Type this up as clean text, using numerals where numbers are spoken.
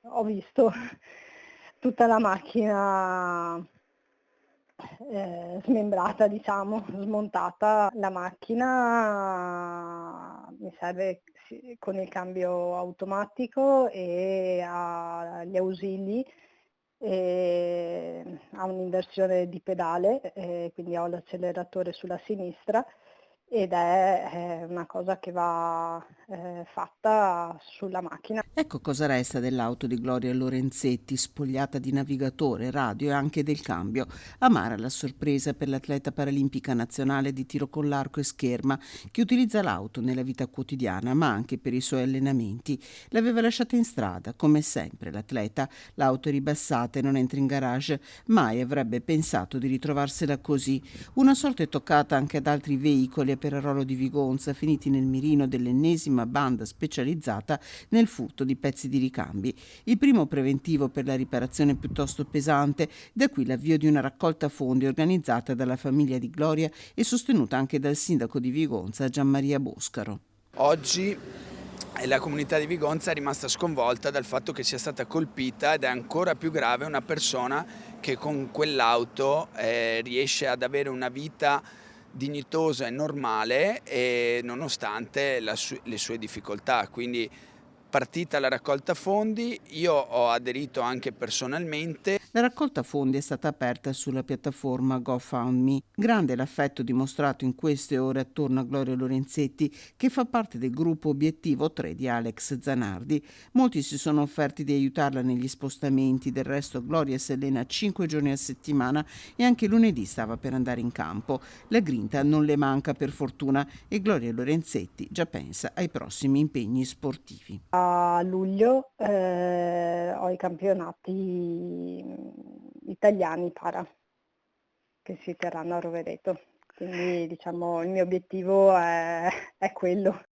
ho visto tutta la macchina smembrata, diciamo, smontata. La macchina mi serve con il cambio automatico e ha gli ausili, ha un'inversione di pedale, quindi ho l'acceleratore sulla sinistra ed è una cosa che va fatta sulla macchina. Ecco cosa resta dell'auto di Gloria Lorenzetti, spogliata di navigatore, radio e anche del cambio. Amara la sorpresa per l'atleta paralimpica nazionale di tiro con l'arco e scherma, che utilizza l'auto nella vita quotidiana, ma anche per i suoi allenamenti. L'aveva lasciata in strada, come sempre l'atleta. L'auto è ribassata e non entra in garage. Mai avrebbe pensato di ritrovarsela così. Una sorte è toccata anche ad altri veicoli a Perarolo di Vigonza, finiti nel mirino dell'ennesima banda specializzata nel furto di pezzi di ricambi. Il primo preventivo per la riparazione piuttosto pesante, da qui l'avvio di una raccolta fondi organizzata dalla famiglia di Gloria e sostenuta anche dal sindaco di Vigonza, Gianmaria Boscaro. Oggi la comunità di Vigonza è rimasta sconvolta dal fatto che sia stata colpita, ed è ancora più grave, una persona che con quell'auto riesce ad avere una vita dignitosa e normale, e nonostante le sue difficoltà. Quindi, partita la raccolta fondi, io ho aderito anche personalmente. La raccolta fondi è stata aperta sulla piattaforma GoFundMe. Grande l'affetto dimostrato in queste ore attorno a Gloria Lorenzetti, che fa parte del gruppo Obiettivo 3 di Alex Zanardi. Molti si sono offerti di aiutarla negli spostamenti, del resto Gloria si allena 5 giorni a settimana e anche lunedì stava per andare in campo. La grinta non le manca per fortuna e Gloria Lorenzetti già pensa ai prossimi impegni sportivi. A luglio ho i campionati italiani para che si terranno a Rovereto, quindi diciamo il mio obiettivo è quello.